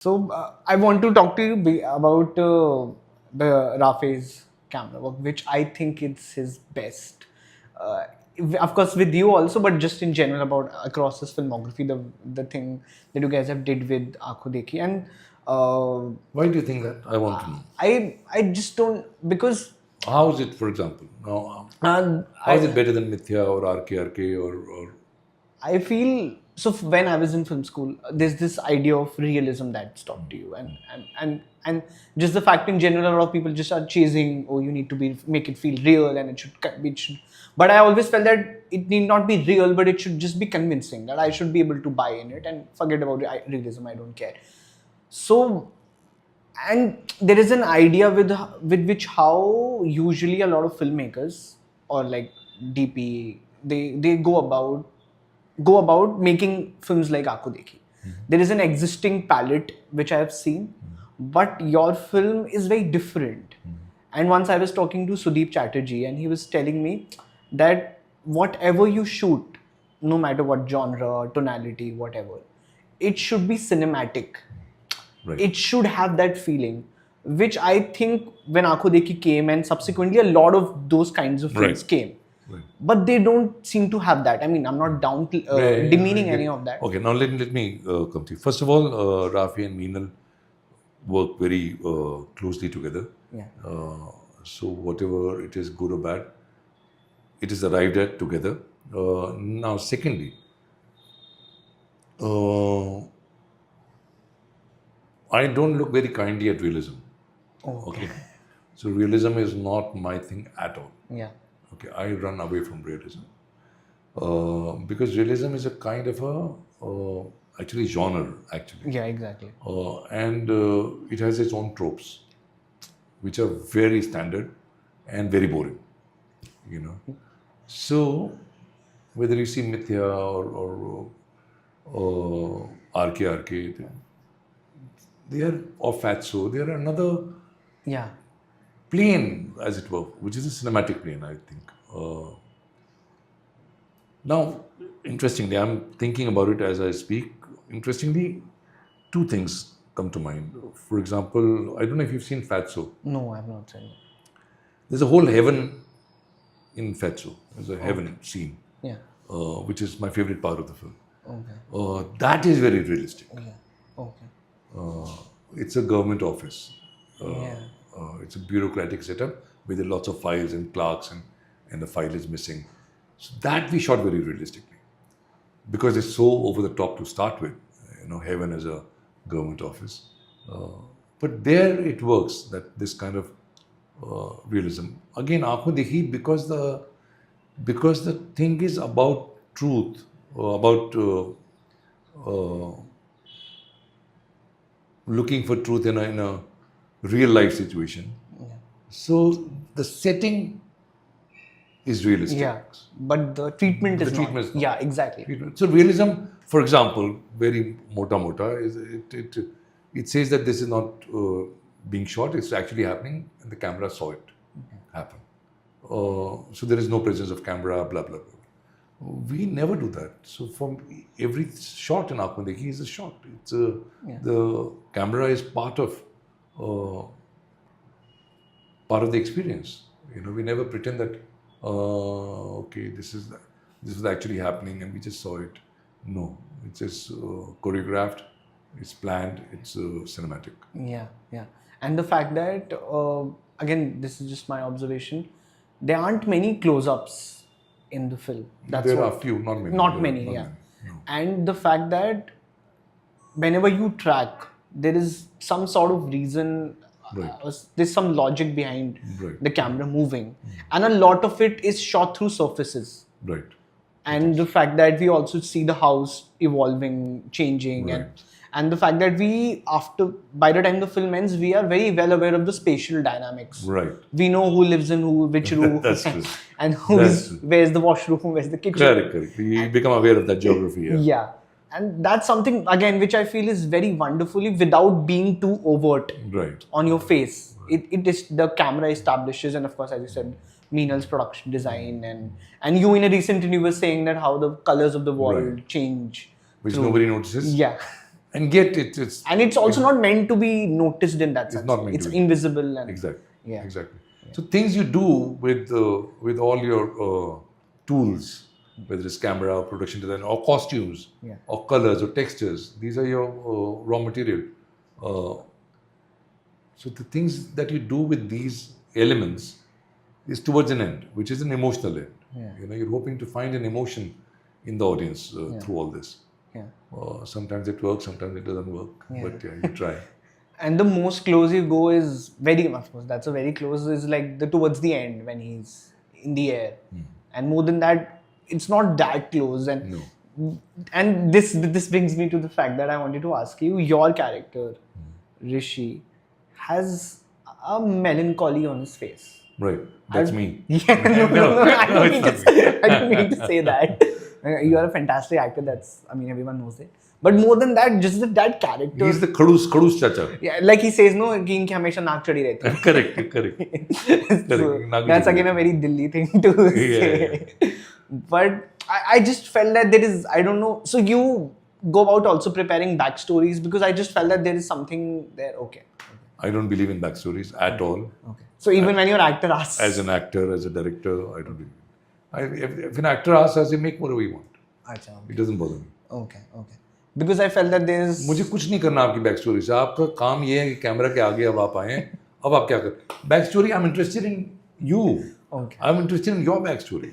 So I want to talk to you about the Rafe's camera work, which I think it's his best. Uh, of course, with you also, but just in general about across his filmography, the thing that you guys have did with Ankhon Dekhi, and Why do you think that? I want to know. I just don't, because How is it, for example? Now, uh, how is it better than Mithya or RKRK or I feel so. When I was in film school, there's this idea of realism that's taught to you, and just the fact in general, a lot of people just are chasing. Oh, you need to make it feel real, and it should. But I always felt that it need not be real, but it should just be convincing that I should be able to buy in it and forget about realism. I don't care. So, and there is an idea with which how usually a lot of filmmakers or like DP they go about making films like Ankhon Dekhi. There is an existing palette which I have seen, but your film is very different. And once I was talking to Sudeep Chatterjee, and he was telling me that whatever you shoot, no matter what genre, tonality, whatever, it should be cinematic. Right. It should have that feeling, which I think when Ankhon Dekhi came, and subsequently a lot of those kinds of films Right. came. Right. But they don't seem to have that. I mean, I'm not down to, demeaning any of that. Okay, now let me come to you. First of all, Rafi and Meenal work very closely together. Yeah. So whatever it is, good or bad, it is arrived at together. Now, secondly, I don't look very kindly at realism. Okay. So realism is not my thing at all. Yeah. Okay, I run away from realism because realism is a kind of a actually genre actually, Yeah, exactly. and it has its own tropes, which are very standard and very boring. You know, so whether you see Mithya or RKRK, they are or Fatso, they are another Yeah. plane, as it were, which is a cinematic plane, I think. Now, interestingly, I'm thinking about it as I speak. Interestingly, two things come to mind. For example, I don't know if you've seen Fatso. No, I've not seen it. There's a whole heaven in Fatso. There's a heaven scene, Yeah. which is my favorite part of the film. Okay. That is very realistic. Yeah. Okay. It's a government office. Yeah. It's a bureaucratic setup with lots of files and clerks, and the file is missing. So that we shot very realistically because it's so over the top to start with. You know, heaven is a government office, but there it works that this kind of realism. Again, Ankhon Dekhi, because the thing is about truth, about looking for truth in a real life situation. Yeah. So the setting is realistic. Yeah. But the treatment is treatment not. is not. Yeah, exactly. So realism, for example, very mota is it says that this is not being shot; it's actually happening, and the camera saw it happen. So there is no presence of camera, blah blah blah. We never do that. So from every shot in Ankhon Dekhi is a shot. It's the camera is part of the experience. You know, we never pretend that okay, this is actually happening and we just saw it. No, it's just choreographed, it's planned, it's cinematic. Yeah. Yeah. And the fact that again, this is just my observation. There aren't many close-ups in the film. There are few, not many. Not many, yeah. No. And the fact that whenever you track, there is some sort of reason, there's some logic behind the camera moving. And a lot of it is shot through surfaces. Right. And the fact that we also see the house evolving, changing, and the fact that by the time the film ends, we are very well aware of the spatial dynamics. Right. We know who lives in which room. That's true. And where's the washroom, where's the kitchen. Correct. We become aware of that geography. Yeah. And that's something, again, which I feel is very wonderfully without being too overt on your face. It is the camera establishes, and of course, as you said, Meenal's production design, and you in a recent interview were saying that how the colors of the wall change. Which nobody notices. Yeah. And yet it's And it's also not meant to be noticed in that sense. not meant it's to be. invisible and exactly Yeah. exactly. So things you do with all your tools, whether it's camera, or production design, or costumes, Yeah. or colors, or textures, these are your raw material. So the things that you do with these elements is towards an end, which is an emotional end. Yeah. You know, you're hoping to find an emotion in the audience through all this. Yeah. Sometimes it works, sometimes it doesn't work, but yeah, you try. And the most close you go is of course, that's a very close, is like the towards the end when he's in the air. And more than that, it's not that close. And No. and this brings me to the fact that I wanted to ask you, your character, Rishi, has a melancholy on his face. Right, that's me. Yeah, no, I No, don't it's mean not to, I don't mean to say that. You are a fantastic actor. Everyone knows it. But more than that, just that character. He's the khadus chacha. Yeah, like he says, no, कि इनकी हमेशा नाक चढ़ी रहती है. Correct. So, that's again a very Delhi thing to say. Yeah. But I just felt that there is, I don't know. So you go about also preparing backstories, because I just felt that there is something there. Okay. I don't believe in backstories at all. Okay. So even when your actor asks. As an actor, as a director, I don't believe. If an actor asks us, make whatever we want. अच्छा. It doesn't bother me. Okay. Because I felt that there is. मुझे कुछ नहीं करना आपकी back story से. आपका काम ये है कि कैमरा के आगे अब आप आए, अब आप क्या कर. Back story, I am interested in you. Okay. I am interested in your back story.